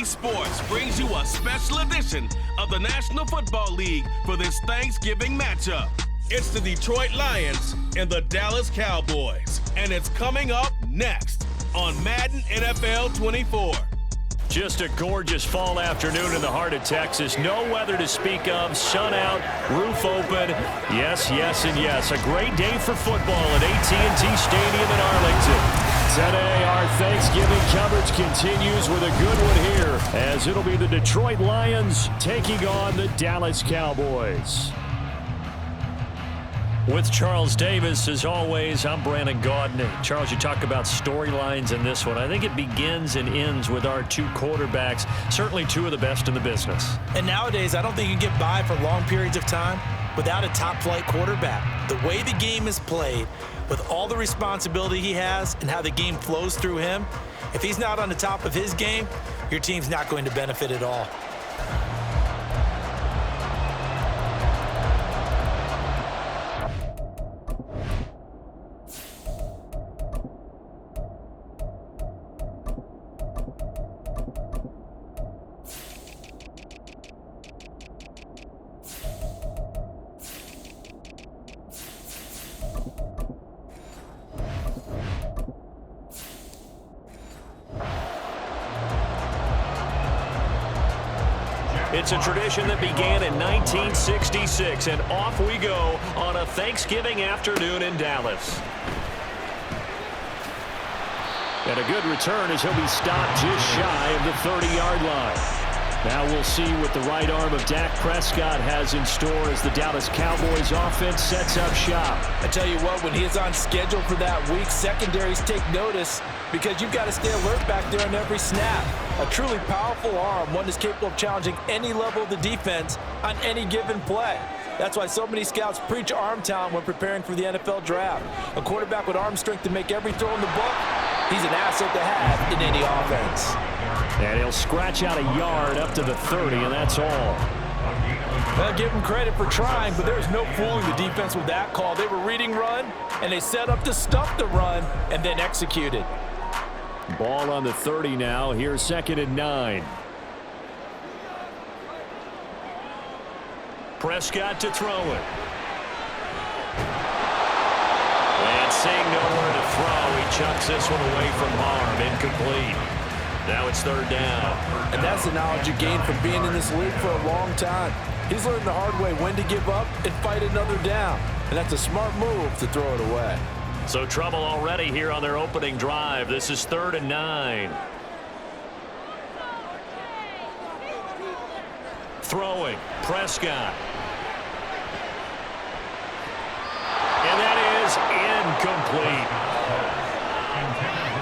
Sports brings you a special edition of the National Football League for this Thanksgiving matchup. It's the Detroit Lions and the Dallas Cowboys, and it's coming up next on Madden NFL 24. Just a gorgeous fall afternoon in the heart of Texas. No weather to speak of. Sun out, roof open. Yes, yes, and yes. A great day for football at AT&T Stadium in Arlington. Today, our Thanksgiving coverage continues with a good one here, as it'll be the Detroit Lions taking on the Dallas Cowboys. With Charles Davis, as always, I'm Brandon Gaudin. Charles, you talk about storylines in this one. I think it begins and ends with our two quarterbacks, certainly two of the best in the business. And nowadays, I don't think you can get by for long periods of time without a top-flight quarterback. The way the game is played, with all the responsibility he has and how the game flows through him, if he's not on the top of his game, your team's not going to benefit at all. It's a tradition that began in 1966, and off we go on a Thanksgiving afternoon in Dallas. And a good return as he'll be stopped just shy of the 30-yard line. Now we'll see what the right arm of Dak Prescott has in store as the Dallas Cowboys offense sets up shop. I tell you what, when he is on schedule for that week, secondaries take notice because you've got to stay alert back there on every snap. A truly powerful arm, one that's capable of challenging any level of the defense on any given play. That's why so many scouts preach arm talent when preparing for the NFL draft. A quarterback with arm strength to make every throw in the book, he's an asset to have in any offense. And he'll scratch out a yard up to the 30, and that's all. Well, give him credit for trying, but there's no fooling the defense with that call. They were reading run, and they set up to stuff the run and then executed. Ball on the 30 now. Here's 2nd and 9. Prescott to throw it. And seeing nowhere to throw, he chucks this one away from harm. Incomplete. Now it's 3rd down. And that's the knowledge you gain from being in this league for a long time. He's learned the hard way when to give up and fight another down. And that's a smart move to throw it away. So trouble already here on their opening drive. This is 3rd and 9. Throwing, Prescott. And that is incomplete.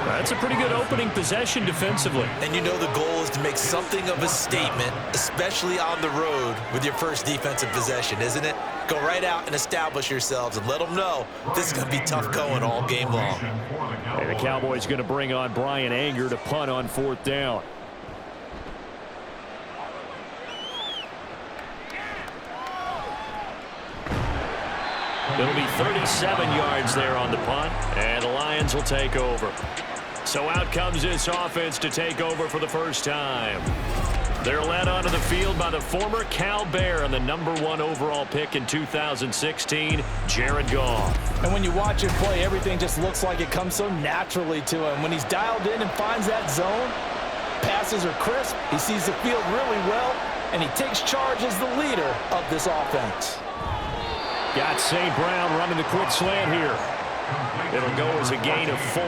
That's a pretty good opening possession defensively. And you know the goal is to make something of a statement, especially on the road with your first defensive possession, isn't it? Go right out and establish yourselves and let them know this is going to be tough going all game long. And the Cowboys going to bring on Brian Anger to punt on 4th down. It'll be 37 yards there on the punt, and the Lions will take over. So out comes this offense to take over for the first time. They're led onto the field by the former Cal Bear and the #1 overall pick in 2016, Jared Goff. And when you watch him play, everything just looks like it comes so naturally to him. When he's dialed in and finds that zone, passes are crisp, he sees the field really well, and he takes charge as the leader of this offense. Got St. Brown running the quick slant here. It'll go as a gain of 4,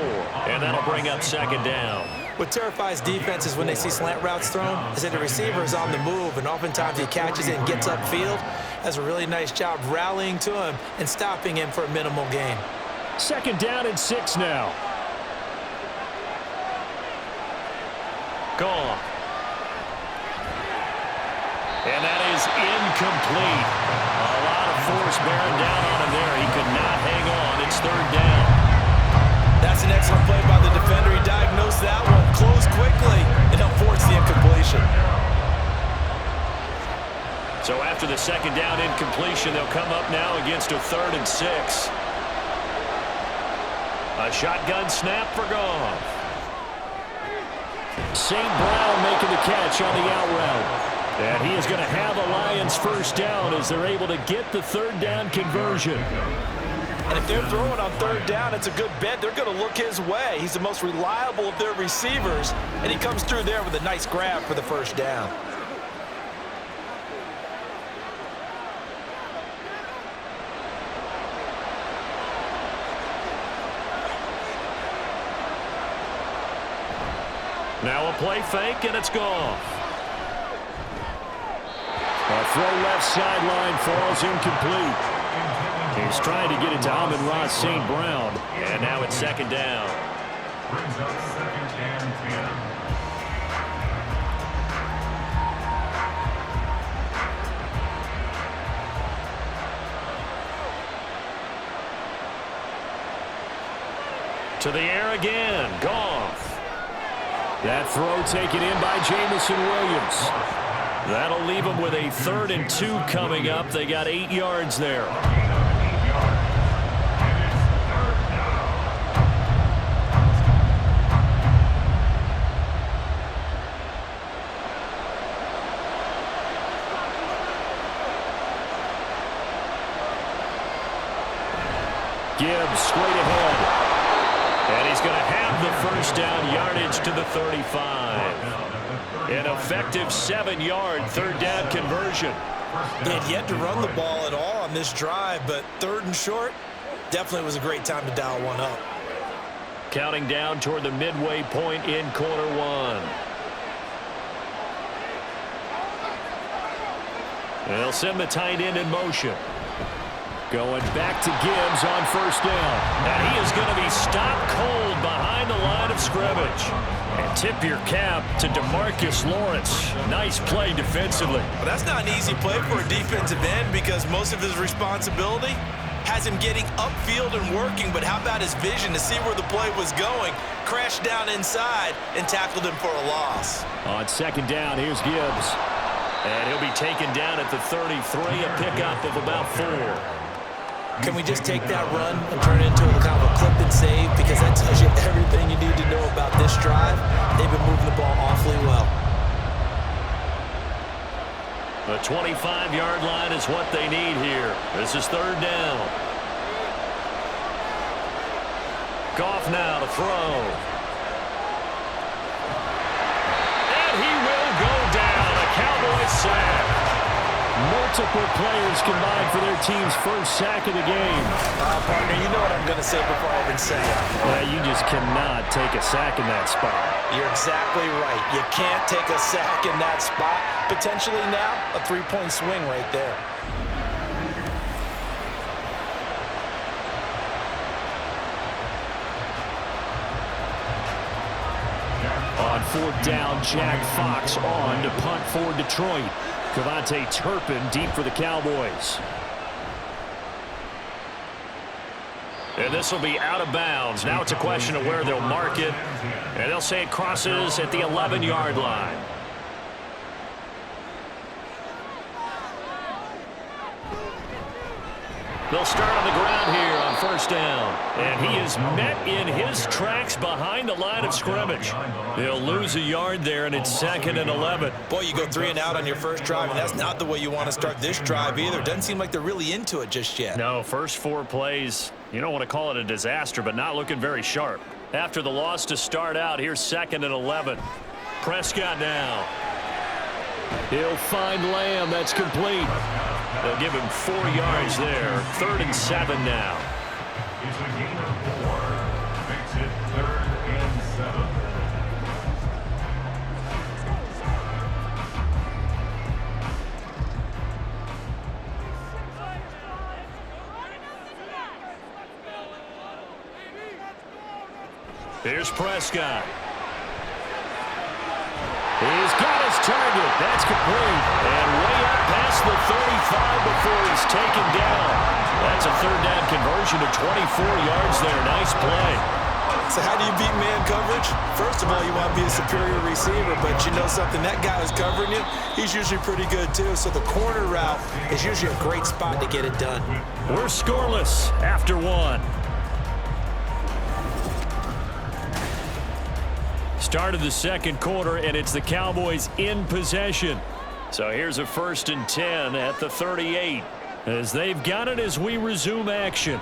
and that'll bring up 2nd down. What terrifies defenses when they see slant routes thrown is that the receiver is on the move, and oftentimes he catches it and gets upfield. Does a really nice job rallying to him and stopping him for a minimal gain. 2nd down and 6 now. Goff. And that is incomplete. A lot of force bearing down on him there. He could not hang on. It's 3rd down. That's an excellent play by the defender. He diagnosed that one, closed quickly, and helped force the incompletion. So after the 2nd down incompletion, they'll come up now against a 3rd and 6. A shotgun snap for Goff. St. Brown making the catch on the out route. And he is going to have a Lions first down as they're able to get the third down conversion. And if they're throwing on third down, it's a good bet. They're going to look his way. He's the most reliable of their receivers, and he comes through there with a nice grab for the first down. Now a play fake, and it's gone. A throw left sideline falls incomplete. He's trying to get it to Amon-Ra St. Brown. And now it's second down. Brings up second and 10. To the air again. Goff. That throw taken in by Jamison Williams. That'll leave them with a 3rd and 2 coming up. They got 8 yards there. Gibbs straight ahead. And he's going to have the first down, yardage to the 35. An effective 7-yard third down conversion. They had yet to run the ball at all on this drive, but 3rd and short, definitely was a great time to dial one up. Counting down toward the midway point in quarter 1. They'll send the tight end in motion. Going back to Gibbs on first down. And he is going to be stopped cold behind the line of scrimmage. And tip your cap to DeMarcus Lawrence. Nice play defensively. Well, that's not an easy play for a defensive end because most of his responsibility has him getting upfield and working, but how about his vision to see where the play was going? Crashed down inside and tackled him for a loss. On second down, here's Gibbs. And he'll be taken down at the 33, a pickup of about 4. Can we just take that run and turn it into a kind of a clip and save? Because that tells you everything you need to know about this drive. They've been moving the ball awfully well. The 25-yard line is what they need here. This is third down. Goff now to throw. And he will go down. A Cowboys sack. Multiple players combined for their team's first sack of the game. Partner, you know what I'm going to say before I even say it. Well, you just cannot take a sack in that spot. You're exactly right. You can't take a sack in that spot. Potentially now, a 3-point swing right there. On fourth down, Jack Fox on to punt for Detroit. Kevontae Turpin deep for the Cowboys. And this will be out of bounds. Now it's a question of where they'll mark it. And they'll say it crosses at the 11-yard line. They'll start on the ground here on first down. And he is met in his tracks behind the line of scrimmage. They'll lose a yard there, and it's 2nd and 11. Boy, you go 3 and out on your first drive, and that's not the way you want to start this drive either. Doesn't seem like they're really into it just yet. No, first 4 plays, you don't want to call it a disaster, but not looking very sharp. After the loss to start out, here's 2nd and 11. Prescott now. He'll find Lamb. That's complete. They'll give him 4 yards there. 3rd and 7 now. It's a gain of 4. Makes it 3rd and 7. Here's Prescott. He's got his target. That's complete. And way up past the 35 before he's taken down. That's a third down conversion of 24 yards there. Nice play. So how do you beat man coverage? First of all, you want to be a superior receiver, but you know something, that guy who's covering you, he's usually pretty good too. So the corner route is usually a great spot to get it done. We're scoreless after 1. Start of the second quarter, and it's the Cowboys in possession. So here's a 1st and 10 at the 38 as they've got it as we resume action.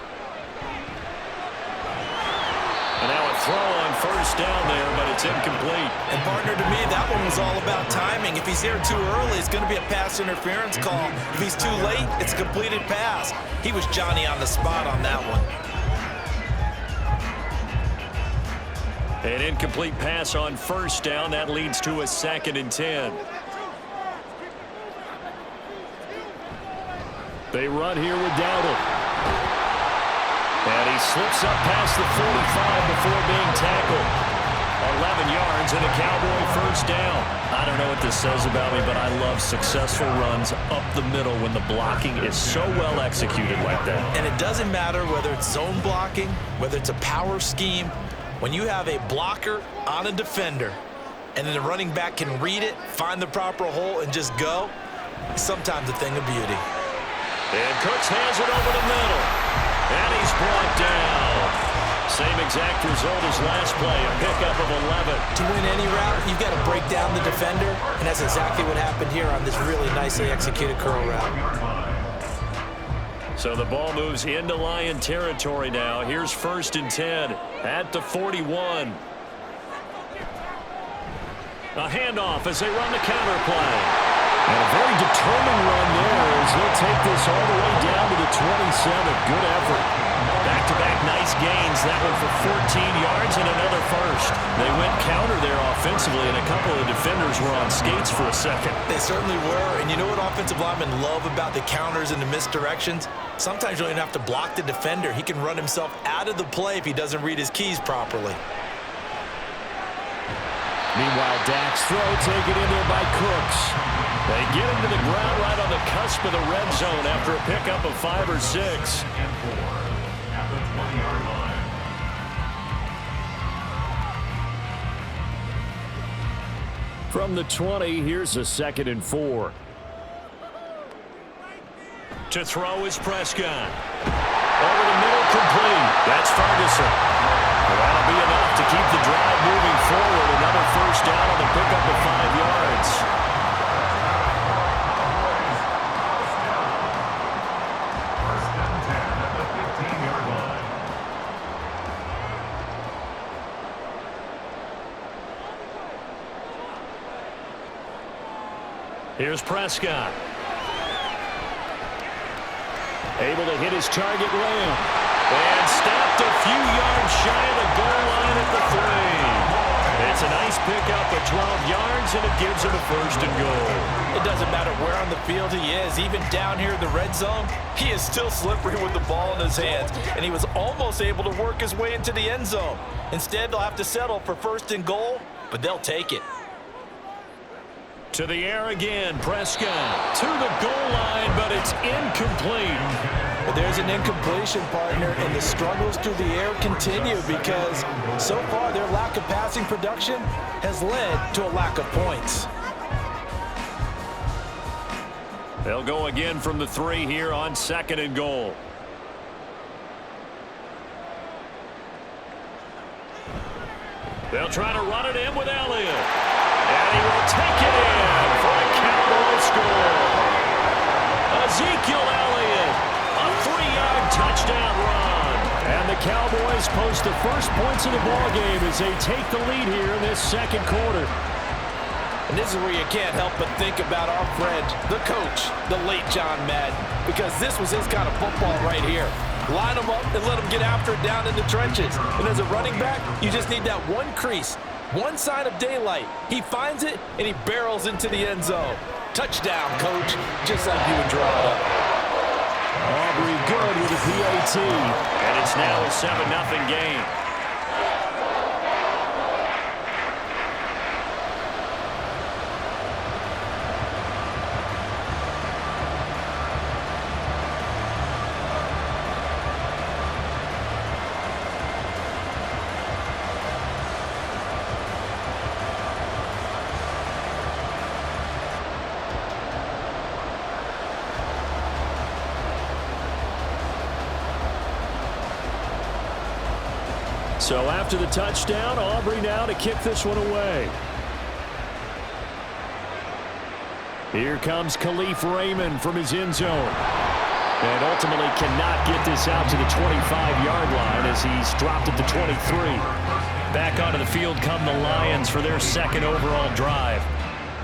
And now a throw on 1st down there, but it's incomplete. And partner, to me, that one was all about timing. If he's there too early, it's going to be a pass interference call. If he's too late, it's a completed pass. He was Johnny on the spot on that one. An incomplete pass on 1st down. That leads to a 2nd and 10. They run here with Dowdle. And he slips up past the 45 before being tackled. 11 yards and a Cowboy 1st down. I don't know what this says about me, but I love successful runs up the middle when the blocking is so well executed like that. And it doesn't matter whether it's zone blocking, whether it's a power scheme. When you have a blocker on a defender and then the running back can read it, find the proper hole, and just go, sometimes a thing of beauty. And Cooks hands it over the middle. And he's brought down. Same exact result as last play, a pickup of 11. To win any route, you've got to break down the defender, and that's exactly what happened here on this really nicely executed curl route. So the ball moves into Lion territory now. Here's 1st and 10 at the 41. A handoff as they run the counter play. And a very determined run there as they'll take this all the way down to the 27. Good effort. Back-to-back nice gains. That one for 14 yards and another 1st. They went counter there offensively, and a couple of defenders were on skates for a second. They certainly were, and you know what offensive linemen love about the counters and the misdirections? Sometimes you don't even have to block the defender. He can run himself out of the play if he doesn't read his keys properly. Meanwhile, Dak's throw taken in there by Cooks. They get him to the ground right on the cusp of the red zone after a pickup of 5 or 6. And 4 at the 20-yard line. From the 20, here's a 2nd and 4. To throw is Prescott. Over the middle, complete. That's Ferguson. That'll be enough to keep the drive moving forward. Another 1st down on the pickup of 5 yards. Here's Prescott. Able to hit his target Lamb. And stopped a few yards shy of the goal line at the 3. It's a nice pickup of 12 yards, and it gives him a 1st and goal. It doesn't matter where on the field he is. Even down here in the red zone, he is still slippery with the ball in his hands, and he was almost able to work his way into the end zone. Instead, they'll have to settle for 1st and goal, but they'll take it. To the air again, Prescott to the goal line, but it's incomplete. But there's an incompletion, partner, and the struggles through the air continue because so far their lack of passing production has led to a lack of points. They'll go again from the 3 here on 2nd and goal. They'll try to run it in with Elliott. And he will take it in for a Cowboy score. Ezekiel Elliott, a 3-yard touchdown run. And the Cowboys post the first points of the ballgame as they take the lead here in this second quarter. And this is where you can't help but think about our friend, the coach, the late John Madden, because this was his kind of football right here. Line them up and let them get after it down in the trenches. And as a running back, you just need that one crease, one sign of daylight. He finds it, and he barrels into the end zone. Touchdown, coach, just like you would draw it up. Aubrey good with a PAT. And it's now a 7-0 game. So after the touchdown, Aubrey now to kick this one away. Here comes Khalif Raymond from his end zone. And ultimately cannot get this out to the 25-yard line as he's dropped at the 23. Back onto the field come the Lions for their second overall drive.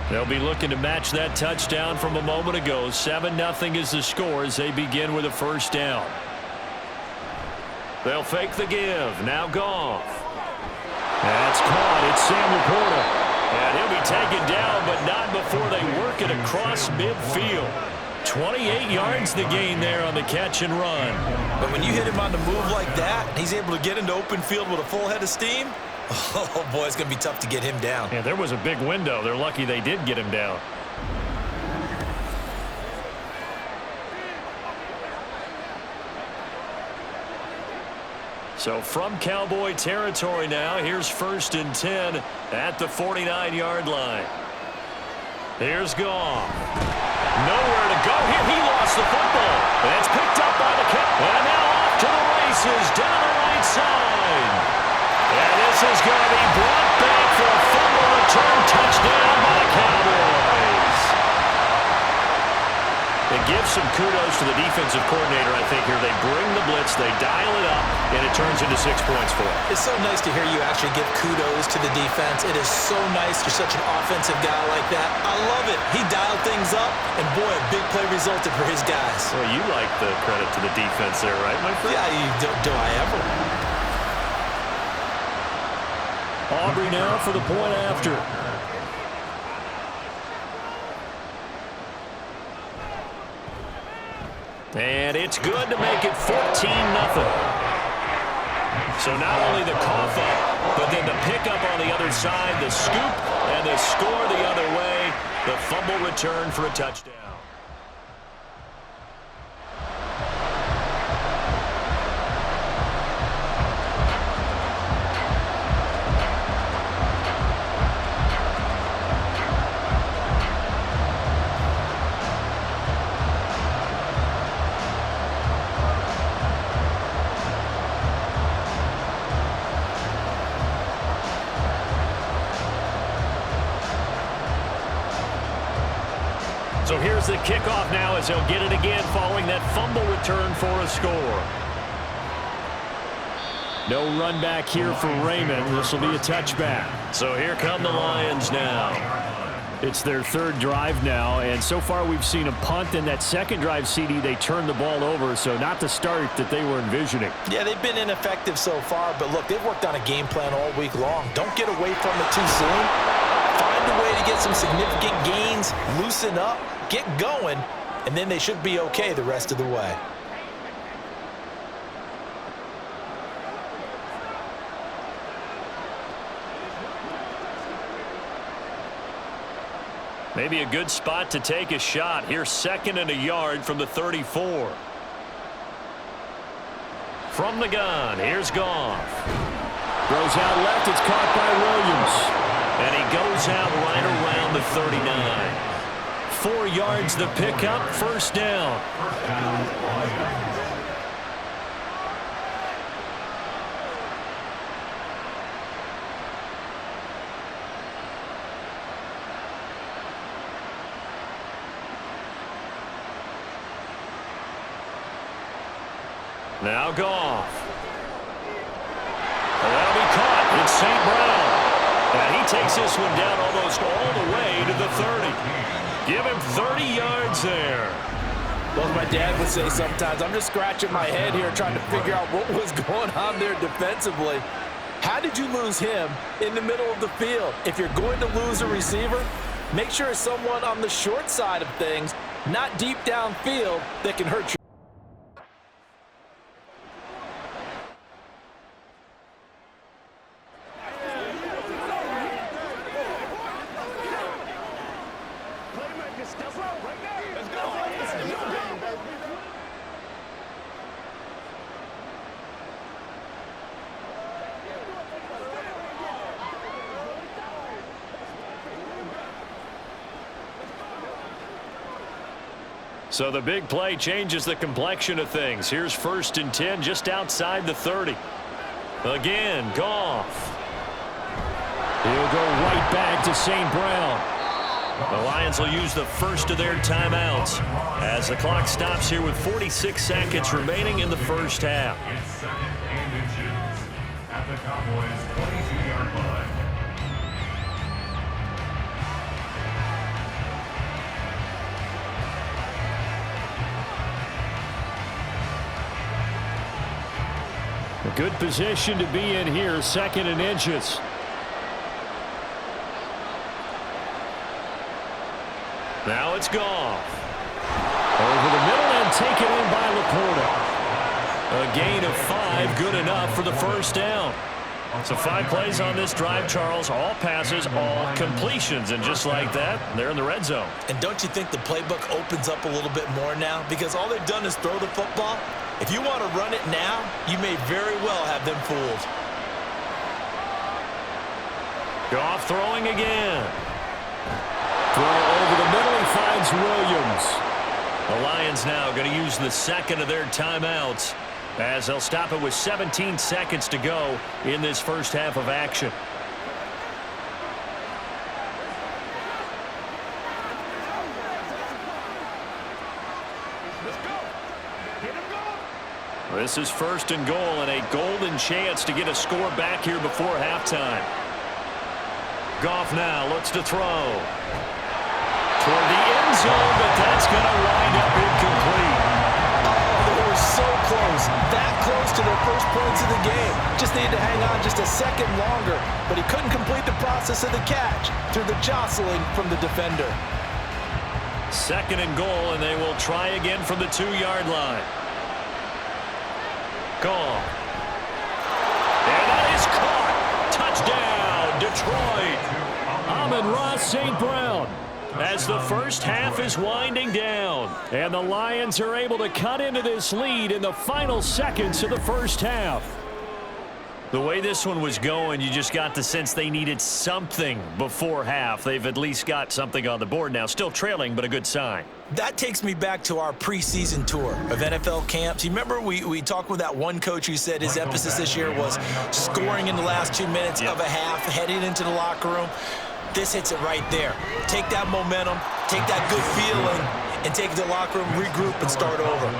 They'll be looking to match that touchdown from a moment ago. 7-0 is the score as they begin with a first down. They'll fake the give. Now Goff. That's caught. It's Sam Laporta. And he'll be taken down, but not before they work it across midfield. 28 yards the gain there on the catch and run. But when you hit him on the move like that, he's able to get into open field with a full head of steam. Oh, boy, it's going to be tough to get him down. Yeah, there was a big window. They're lucky they did get him down. So from Cowboy territory now, here's 1st and 10 at the 49-yard line. Here's Goff. Nowhere to go here. He lost the football. And it's picked up by the Cowboys. And now off to the races down the right side. And this is going to be brought back for a fumble return touchdown by the Cowboys. It gives some kudos to the defensive coordinator, I think, here. They bring the blitz, they dial it up, and it turns into 6 points for them. It's so nice to hear you actually give kudos to the defense. It is so nice you're such an offensive guy like that. I love it. He dialed things up, and boy, a big play resulted for his guys. Well, you like the credit to the defense there, right, my friend? Yeah, do I ever? Aubrey now for the point after. And it's good to make it 14-0. So not only the cough up, but then the pickup on the other side, the scoop, and the score the other way. The fumble return for a touchdown. So here's the kickoff now as he'll get it again following that fumble return for a score. No run back here for Raymond. This will be a touchback. So here come the Lions now. It's their third drive now, and so far we've seen a punt. In that second drive, CD, they turned the ball over, so not the start that they were envisioning. Yeah, they've been ineffective so far, but look, they've worked on a game plan all week long. Don't get away from it too soon. Find a way to get some significant gains, loosen up, get going, and then they should be okay the rest of the way. Maybe a good spot to take a shot. Here's 2nd and a yard from the 34. From the gun, here's Goff. Throws out left, it's caught by Williams. And he goes out right around the 39. 4 yards the pickup, first down. Now Goff. And that'll be caught. It's St. Brown. And he takes this one down almost all the way to the 30. Give him 30 yards there. Well, as my dad would say sometimes, I'm just scratching my head here trying to figure out what was going on there defensively. How did you lose him in the middle of the field? If you're going to lose a receiver, make sure it's someone on the short side of things, not deep downfield, that can hurt you. So the big play changes the complexion of things. Here's 1st and 10 just outside the 30. Again, Goff. He'll go right back to St. Brown. The Lions will use the first of their timeouts as the clock stops here with 46 seconds remaining in the first half. It's second and inches at the Cowboys' 22-yard line. A good position to be in here, second and inches. Now it's Goff. Over the middle and taken in by Laporta. A gain of 5, good enough for the first down. So 5 plays on this drive, Charles. All passes, all completions. And just like that, they're in the red zone. And don't you think the playbook opens up a little bit more now? Because all they've done is throw the football. If you want to run it now, you may very well have them fooled. Goff throwing again. Throw over the middle, he finds Williams. The Lions now going to use the second of their timeouts as they'll stop it with 17 seconds to go in this first half of action. This is first and goal and a golden chance to get a score back here before halftime. Goff now looks to throw. Toward the end zone, but that's going to wind up incomplete. Oh, they were so close. That close to their first points of the game. Just needed to hang on just a second longer, but he couldn't complete the process of the catch through the jostling from the defender. Second and goal, and they will try again from the 2-yard line. Goff. And that is caught. Touchdown, Detroit. Amon-Ra St. Brown. As the first half is winding down, and the Lions are able to cut into this lead in the final seconds of the first half. The way this one was going, you just got the sense they needed something before half. They've at least got something on the board now. Still trailing, but a good sign. That takes me back to our preseason tour of NFL camps. You remember we talked with that one coach who said his emphasis this year was scoring in the last 2 minutes of a half, heading into the locker room. This hits it right there. Take that momentum, take that good feeling, and take it to the locker room, regroup, and start over.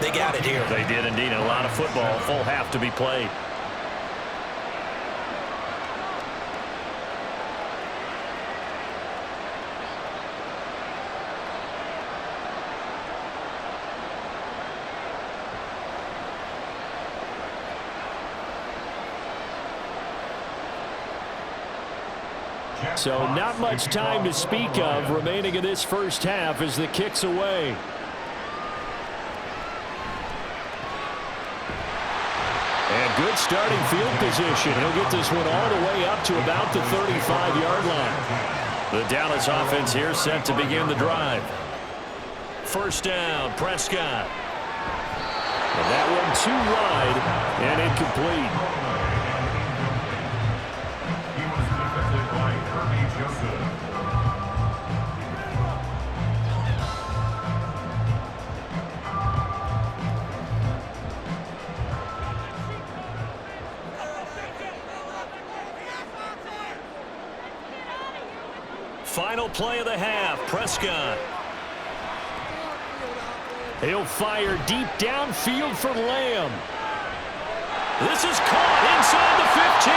They got it here. They did indeed. A lot of football, full half to be played. So not much time to speak of remaining in this first half as the kick's away. And good starting field position. He'll get this one all the way up to about the 35-yard line. The Dallas offense here set to begin the drive. First down, Prescott. And that one too wide and incomplete. Final play of the half, Prescott. He'll fire deep downfield for Lamb. This is caught inside the 15.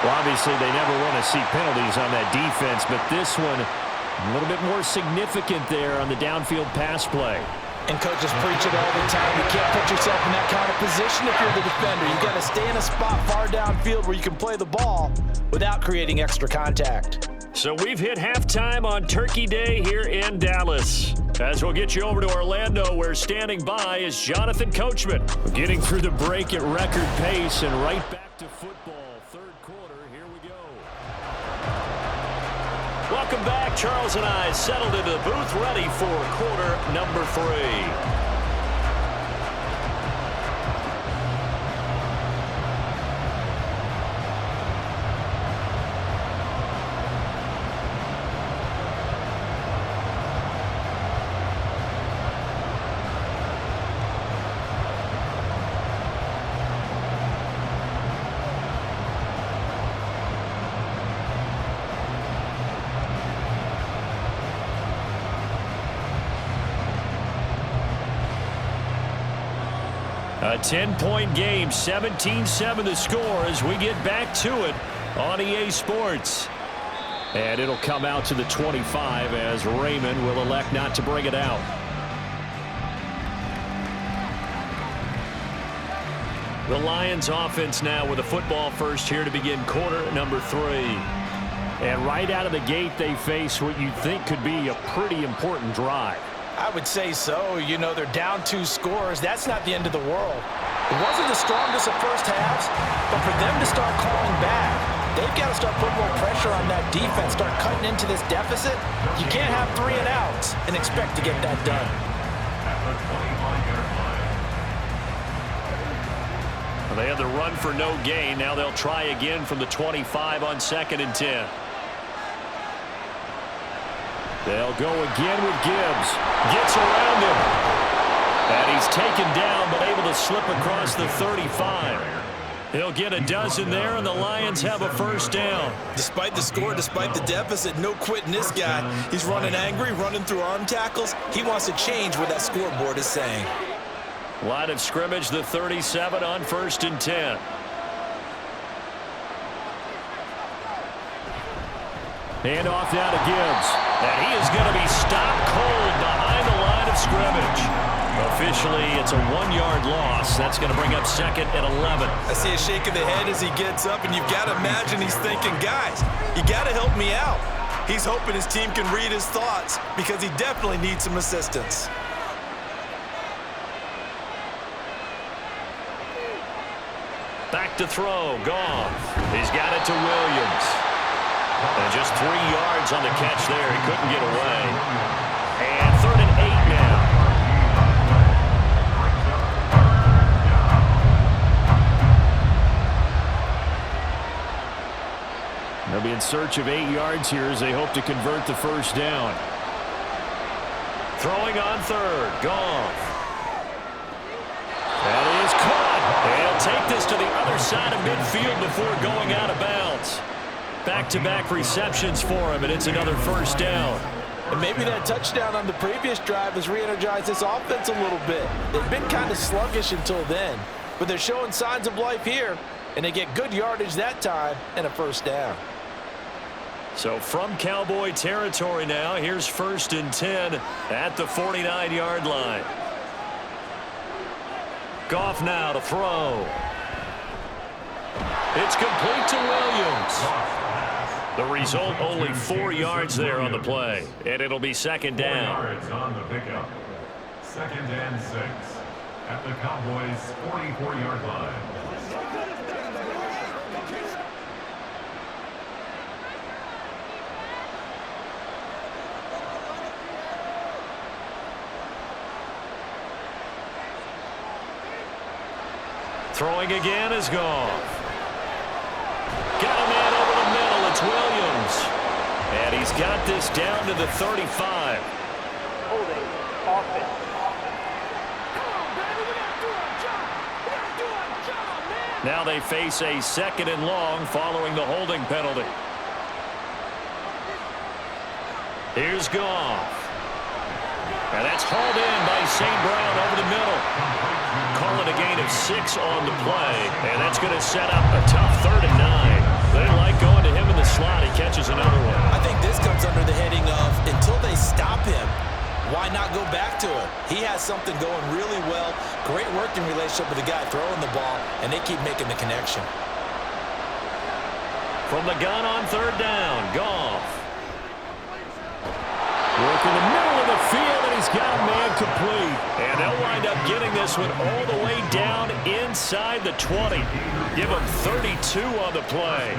Well, obviously, they never want to see penalties on that defense, but this one a little bit more significant there on the downfield pass play. And coaches preach it all the time. You can't put yourself in that kind of position if you're the defender. You've got to stay in a spot far downfield where you can play the ball without creating extra contact. So we've hit halftime on Turkey Day here in Dallas. As we'll get you over to Orlando, where standing by is Jonathan Coachman. Getting through the break at record pace and right back to football. Third quarter, here we go. Welcome back. Charles and I settled into the booth, ready for quarter number 3. A 10-point game, 17-7 the score as we get back to it on EA Sports. And it'll come out to the 25 as Raymond will elect not to bring it out. The Lions offense now with a football first here to begin quarter number 3. And right out of the gate, they face what you think could be a pretty important drive. I would say so. You know, they're down 2 scores. That's not the end of the world. It wasn't the strongest of first halves, but for them to start calling back, they've got to start putting more pressure on that defense, start cutting into this deficit. You can't have 3 and outs and expect to get that done. At the 25-yard line. They had the run for no gain. Now they'll try again from the 25 on 2nd and 10. They'll go again with Gibbs. Gets around him. And he's taken down, but able to slip across the 35. He'll get a dozen there, and the Lions have a first down. Despite the score, despite the deficit, no quitting this guy. He's running angry, running through arm tackles. He wants to change what that scoreboard is saying. Line of scrimmage, the 37 on 1st and 10. Hand off down to Gibbs. And he is going to be stopped cold behind the line of scrimmage. Officially, it's a 1-yard loss. That's going to bring up 2nd and 11. I see a shake of the head as he gets up, and you've got to imagine he's thinking, guys, you got to help me out. He's hoping his team can read his thoughts because he definitely needs some assistance. Back to throw. Goff. He's got it to Williams. And just 3 yards on the catch there. He couldn't get away. And 3rd and 8 now. They'll be in search of 8 yards here as they hope to convert the first down. Throwing on 3rd. Goff. That is caught. They'll take this to the other side of midfield before going out of bounds. Back-to-back receptions for him, and it's another first down. And maybe that touchdown on the previous drive has re-energized this offense a little bit. They've been kind of sluggish until then, but they're showing signs of life here, and they get good yardage that time and a first down. So from Cowboy territory now, here's 1st and 10 at the 49-yard line. Goff now to throw. It's complete to Williams. The result, only 4 yards there on the play, and it'll be 2nd down. 4 yards on the pickup. 2nd and 6 at the Cowboys' 44-yard line. Throwing again is Goff. Got a man over the middle. It's Williams. And he's got this down to the 35. Holding offense. Now they face a 2nd and long following the holding penalty. Here's Goff. And that's hauled in by St. Brown over the middle. Call it a gain of 6 on the play. And that's going to set up a tough 3rd and 9. They like going to him in the slot. He catches another one. I think this comes under the heading of until they stop him, why not go back to it? He has something going really well. Great working relationship with the guy throwing the ball, and they keep making the connection. From the gun on 3rd down, Goff. Work in the middle of the field, and he's got a man complete. And they'll wind up getting this one all the way down inside the 20. Give him 32 on the play.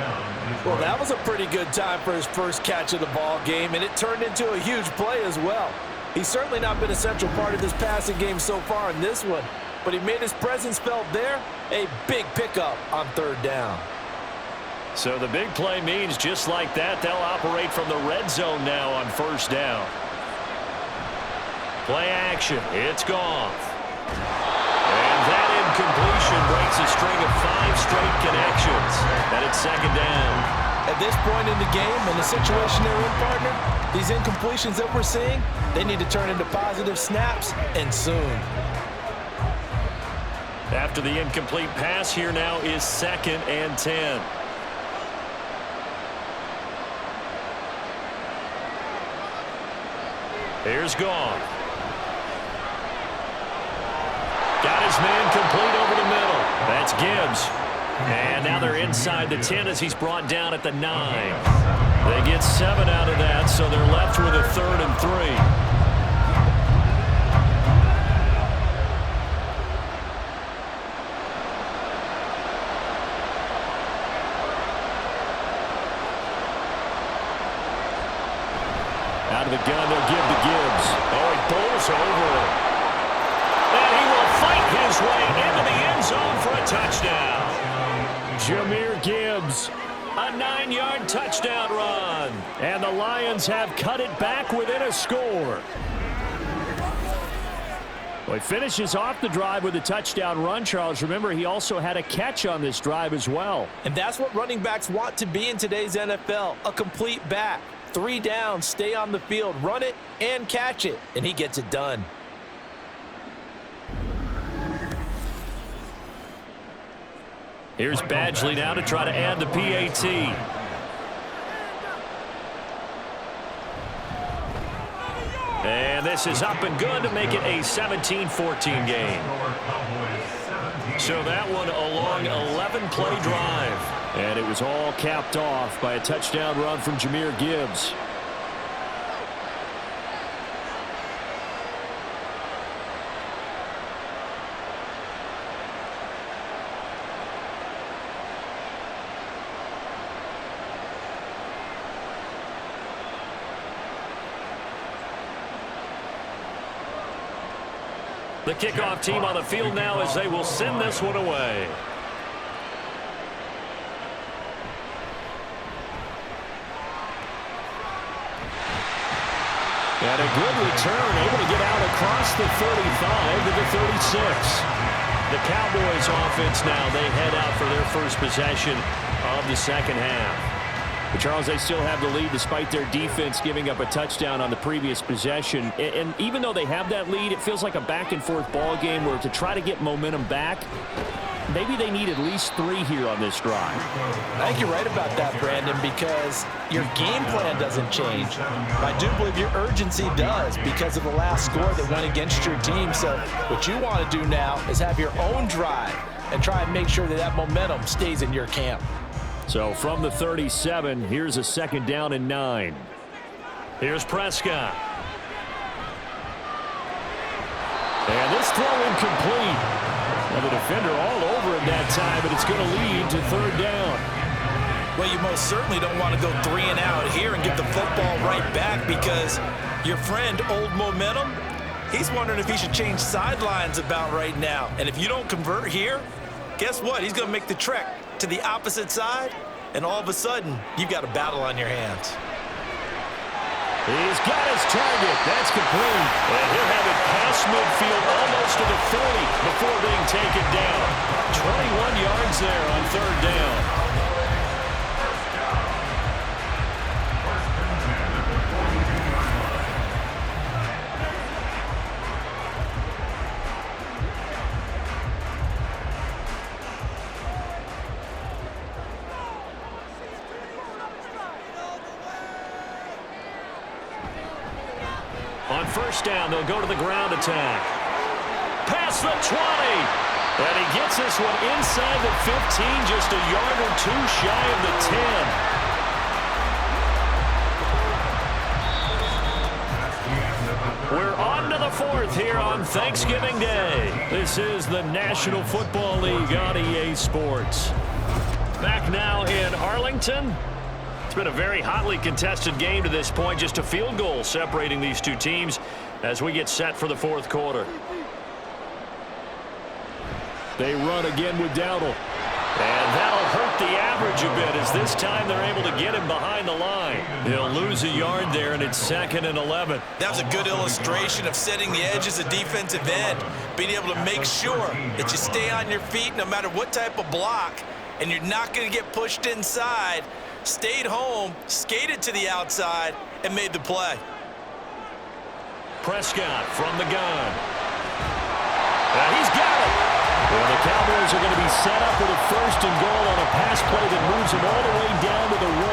Well, that was a pretty good time for his first catch of the ball game, and it turned into a huge play as well. He's certainly not been a central part of this passing game so far in this one, but he made his presence felt there. A big pickup on 3rd down. So the big play means just like that, they'll operate from the red zone now on 1st down. Play action. It's Goff. And that incompletion breaks a string of 5 straight connections. And it's 2nd down. At this point in the game and the situation they're in, partner, these incompletions that we're seeing, they need to turn into positive snaps, and soon. After the incomplete pass, here now is 2nd and 10. Here's Gone. Got his man complete over the middle. That's Gibbs. And now they're inside the 10 as he's brought down at the 9. They get 7 out of that, so they're left with a 3rd and 3. Out of the gun, they'll give to Gibbs. Oh, he bowls over it. And he will fight his way into the end zone for a touchdown. Jahmyr Gibbs, a 9-yard touchdown run. And the Lions have cut it back within a score. Well, he finishes off the drive with a touchdown run, Charles. Remember, he also had a catch on this drive as well. And that's what running backs want to be in today's NFL, a complete back. 3 down, stay on the field, run it, and catch it. And he gets it done. Here's Badgley now to try to add the PAT. And this is up and good to make it a 17-14 game. So that one a long 11-play drive. And it was all capped off by a touchdown run from Jahmyr Gibbs. The kickoff team on the field now as they will send this one away. And a good return, able to get out across the 35 to the 36. The Cowboys offense now, they head out for their first possession of the second half. But Charles, they still have the lead despite their defense giving up a touchdown on the previous possession. And even though they have that lead, it feels like a back-and-forth ball game where to try to get momentum back, maybe they need at least 3 here on this drive. I think you're right about that, Brandon, because your game plan doesn't change. I do believe your urgency does because of the last score that went against your team. So what you want to do now is have your own drive and try and make sure that that momentum stays in your camp. So from the 37, here's a 2nd down and 9. Here's Prescott. And this throw incomplete. Well, the defender all over him that time, but it's going to lead to 3rd down. Well, you most certainly don't want to go 3 and out here and get the football right back because your friend, Old Momentum, he's wondering if he should change sidelines about right now. And if you don't convert here, guess what? He's going to make the trek to the opposite side, and all of a sudden, you've got a battle on your hands. He's got his target. That's complete. And he'll have it past midfield almost to the 40 before being taken down. 21 yards there on 3rd down. On 1st down, they'll go to the ground attack. Past the 20. And he gets this one inside the 15, just a yard or 2 shy of the 10. We're on to the 4th here on Thanksgiving Day. This is the National Football League on EA Sports. Back now in Arlington. It's been a very hotly contested game to this point. Just a field goal separating these two teams as we get set for the 4th quarter. They run again with Dowdle. And that'll hurt the average a bit as this time they're able to get him behind the line. He'll lose a yard there, and it's 2nd and 11. That was a good illustration of setting the edge as a defensive end, being able to make sure that you stay on your feet no matter what type of block, and you're not going to get pushed inside. Stayed home, skated to the outside, and made the play. Prescott from the gun. And he's got it. Well, the Cowboys are going to be set up with a first and goal on a pass play that moves them all the way down to the 1.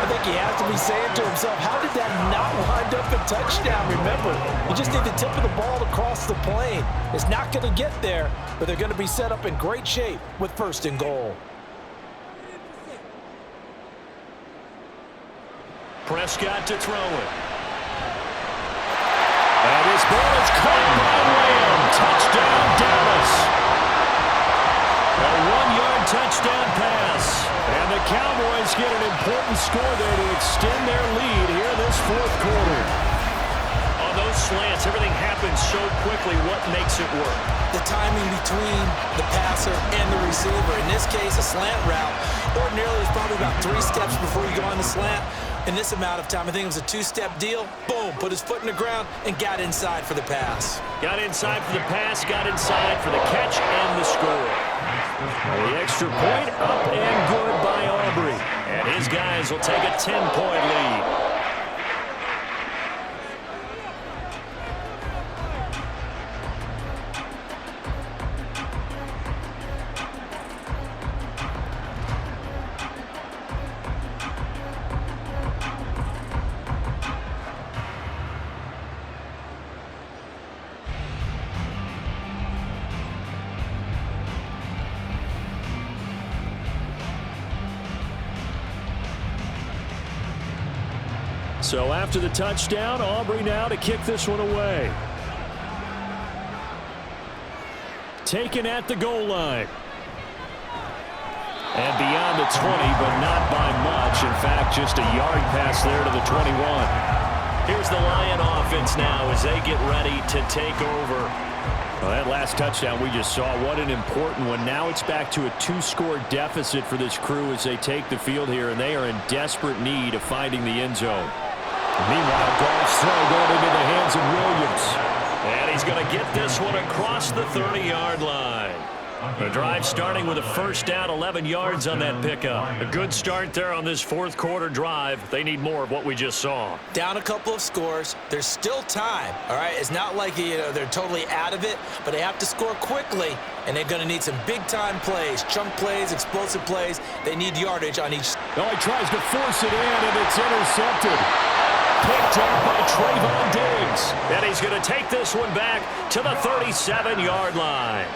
I think he has to be saying to himself, how did that not wind up a touchdown? Remember, you just need the tip of the ball to cross the plane. It's not going to get there, but they're going to be set up in great shape with first and goal. Prescott to throw it. And this ball is caught by Lamb. Touchdown, Dallas. A 1-yard touchdown pass. And the Cowboys get an important score there to extend their lead here in this fourth quarter. On those slants, everything happens so quickly. What makes it work? The timing between the passer and the receiver. In this case, a slant route. Ordinarily, it's probably about 3 steps before you go on the slant. In this amount of time, I think it was a 2-step deal. Boom, put his foot in the ground and got inside for the pass. Got inside for the pass, got inside for the catch and the score. The extra point up and good by Aubrey. And his guys will take a 10-point lead. So after the touchdown, Aubrey now to kick this one away. Taken at the goal line. And beyond the 20, but not by much. In fact, just a yard pass there to the 21. Here's the Lion offense now as they get ready to take over. Well, that last touchdown we just saw, what an important one. Now it's back to a 2-score deficit for this crew as they take the field here, and they are in desperate need of finding the end zone. Meanwhile, Goff's throw going into the hands of Williams. And he's going to get this one across the 30-yard line. The drive starting with a first down, 11 yards on that pickup. A good start there on this fourth quarter drive. They need more of what we just saw. Down a couple of scores. There's still time, all right? It's not like they're totally out of it, but they have to score quickly, and they're going to need some big-time plays, chunk plays, explosive plays. They need yardage on each. Oh, he tries to force it in, and it's intercepted. Picked up by Trayvon Diggs. And he's going to take this one back to the 37-yard line.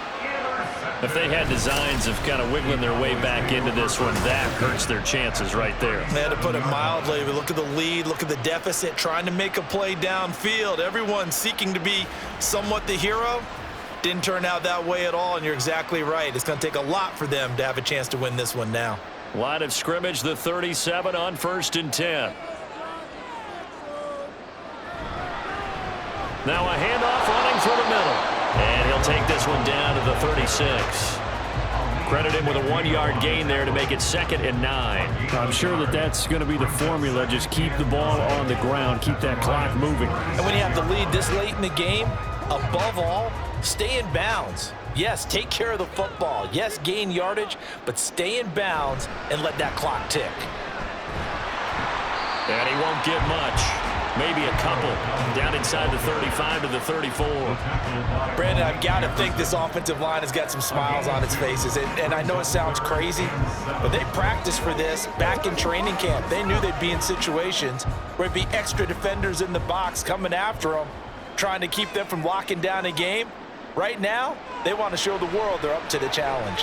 If they had designs of kind of wiggling their way back into this one, that hurts their chances right there. They had to put it mildly. But look at the lead, look at the deficit, trying to make a play downfield. Everyone seeking to be somewhat the hero. Didn't turn out that way at all, and you're exactly right. It's going to take a lot for them to have a chance to win this one now. Line of scrimmage, the 37 on 1st and 10. Now a handoff running through the middle. And he'll take this one down to the 36. Credit him with a 1-yard gain there to make it 2nd and 9. I'm sure that that's going to be the formula. Just keep the ball on the ground. Keep that clock moving. And when you have the lead this late in the game, above all, stay in bounds. Yes, take care of the football. Yes, gain yardage, but stay in bounds and let that clock tick. And he won't get much. Maybe a couple down inside the 35 to the 34. Brandon, I've got to think this offensive line has got some smiles on its faces. And I know it sounds crazy, but they practiced for this back in training camp. They knew they'd be in situations where it'd be extra defenders in the box coming after them, trying to keep them from locking down a game. Right now, they want to show the world they're up to the challenge.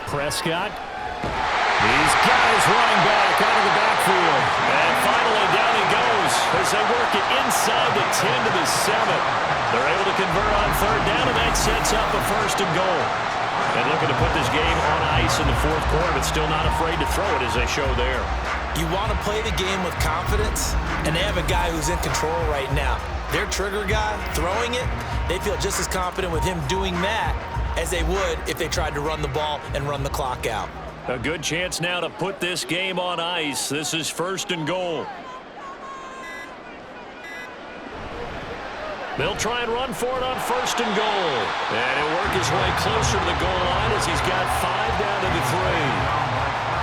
Prescott. He's got his running back out of the backfield. And finally down he goes as they work it inside the 10 to the 7. They're able to convert on 3rd down, and that sets up a 1st and goal. And looking to put this game on ice in the 4th quarter, but still not afraid to throw it as they show there. You want to play the game with confidence, and they have a guy who's in control right now. Their trigger guy throwing it, they feel just as confident with him doing that as they would if they tried to run the ball and run the clock out. A good chance now to put this game on ice. This is 1st and goal. They'll try and run for it on 1st and goal. And he'll work his way closer to the goal line as he's got 5 down to the 3.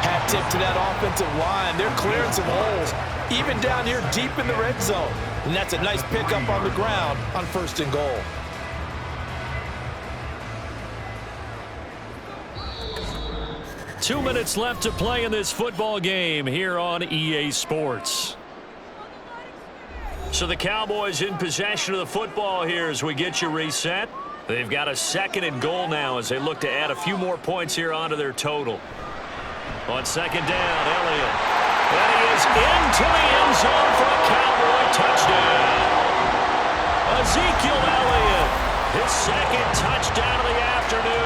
Hat tip to that offensive line. They're clearing some holes, even down here deep in the red zone. And that's a nice pickup on the ground on 1st and goal. 2 minutes left to play in this football game here on EA Sports. So the Cowboys in possession of the football here as we get you reset. They've got a 2nd and goal now as they look to add a few more points here onto their total. On 2nd down, Elliott. And he is into the end zone for a Cowboy touchdown. Ezekiel Elliott, his 2nd touchdown of the afternoon.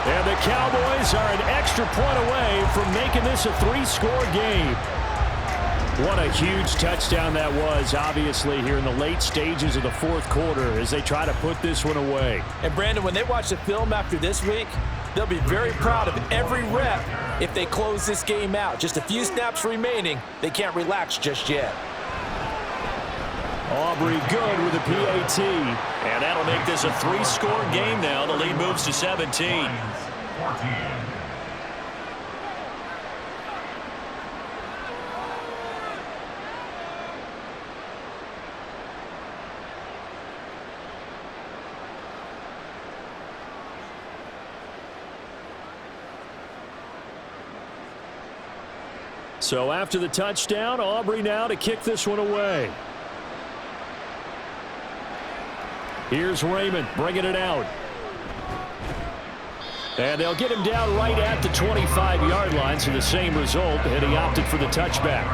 And the Cowboys are an extra point away from making this a 3-score game. What a huge touchdown that was, obviously, here in the late stages of the 4th quarter as they try to put this one away. And, Brandon, when they watch the film after this week, they'll be very proud of every rep if they close this game out. Just a few snaps remaining. They can't relax just yet. Aubrey good with a PAT. And that'll make this a 3-score game now. The lead moves to 17. 14. So after the touchdown, Aubrey now to kick this one away. Here's Raymond bringing it out. And they'll get him down right at the 25-yard line, so the same result, and he opted for the touchback.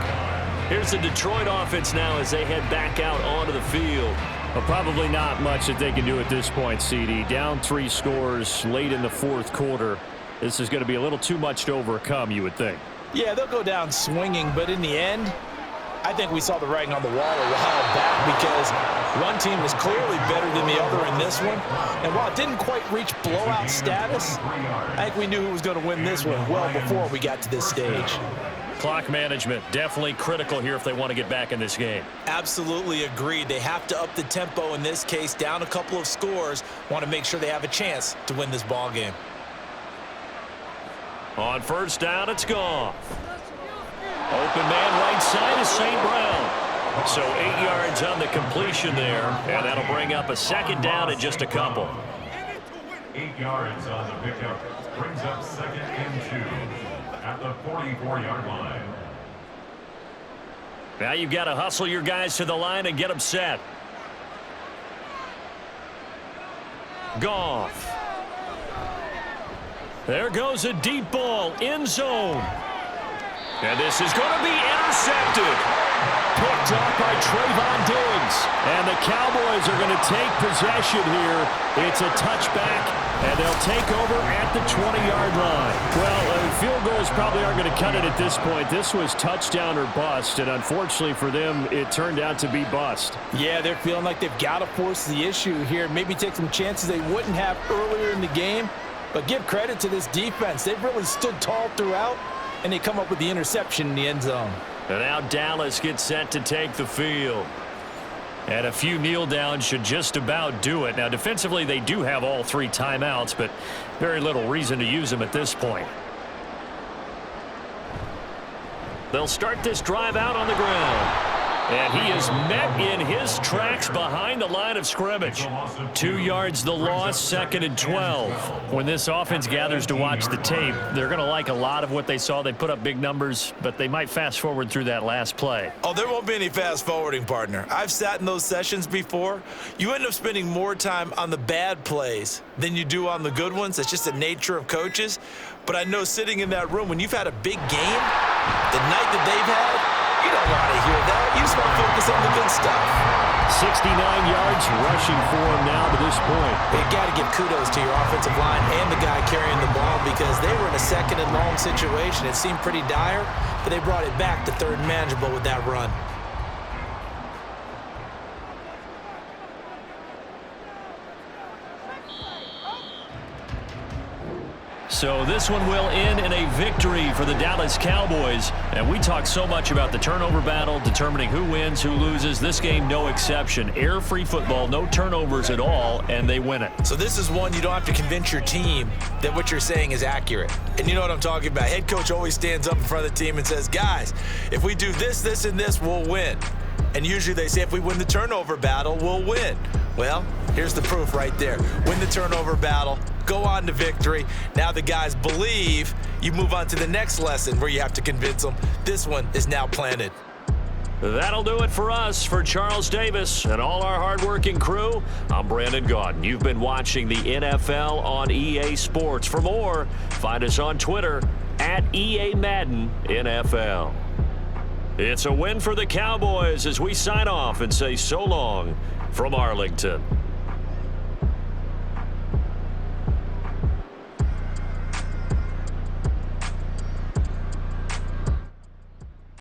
Here's the Detroit offense now as they head back out onto the field. Well, probably not much that they can do at this point, CD. Down 3 scores late in the 4th quarter. This is going to be a little too much to overcome, you would think. Yeah, they'll go down swinging, but in the end, I think we saw the writing on the wall a while back because one team was clearly better than the other in this one. And while it didn't quite reach blowout status, I think we knew who was going to win this one well before we got to this stage. Clock management, definitely critical here if they want to get back in this game. Absolutely agreed. They have to up the tempo in this case, down a couple of scores, want to make sure they have a chance to win this ball game. On 1st down, it's Goff. Open man right side is St. Brown. So 8 yards on the completion there, and that'll bring up a 2nd down in just a couple. 8 yards on the pickup brings up 2nd and 2 at the 44-yard line. Now you've got to hustle your guys to the line and get them set. Goff. There goes a deep ball, end zone. And this is going to be intercepted. Picked up by Trayvon Diggs. And the Cowboys are going to take possession here. It's a touchback, and they'll take over at the 20-yard line. Well, field goals probably aren't going to cut it at this point. This was touchdown or bust, and unfortunately for them, it turned out to be bust. Yeah, they're feeling like they've got to force the issue here. Maybe take some chances they wouldn't have earlier in the game. But give credit to this defense. They've really stood tall throughout, and they come up with the interception in the end zone. And now Dallas gets set to take the field. And a few kneel downs should just about do it. Now, defensively, they do have all 3 timeouts, but very little reason to use them at this point. They'll start this drive out on the ground. And he is met in his tracks behind the line of scrimmage. 2 yards the loss, 2nd and 12. When this offense gathers to watch the tape, they're going to like a lot of what they saw. They put up big numbers, but they might fast forward through that last play. Oh, there won't be any fast forwarding, partner. I've sat in those sessions before. You end up spending more time on the bad plays than you do on the good ones. That's just the nature of coaches. But I know sitting in that room, when you've had a big game, the night that they've had, you don't want to hear that. You just want to focus on the good stuff. 69 yards rushing for him now to this point. You got to give kudos to your offensive line and the guy carrying the ball because they were in a 2nd and long situation. It seemed pretty dire, but they brought it back to 3rd and manageable with that run. So this one will end in a victory for the Dallas Cowboys. And we talk so much about the turnover battle, determining who wins, who loses. This game, no exception. Air-free football, no turnovers at all, and they win it. So this is one you don't have to convince your team that what you're saying is accurate. And you know what I'm talking about. Head coach always stands up in front of the team and says, guys, if we do this, this, and this, we'll win. And usually they say if we win the turnover battle, we'll win. Well, here's the proof right there. Win the turnover battle, go on to victory. Now the guys believe. You move on to the next lesson where you have to convince them. This one is now planted. That'll do it for us. For Charles Davis and all our hardworking crew, I'm Brandon Gaudin. You've been watching the NFL on EA Sports. For more, find us on Twitter at EA Madden NFL. It's a win for the Cowboys as we sign off and say so long from Arlington.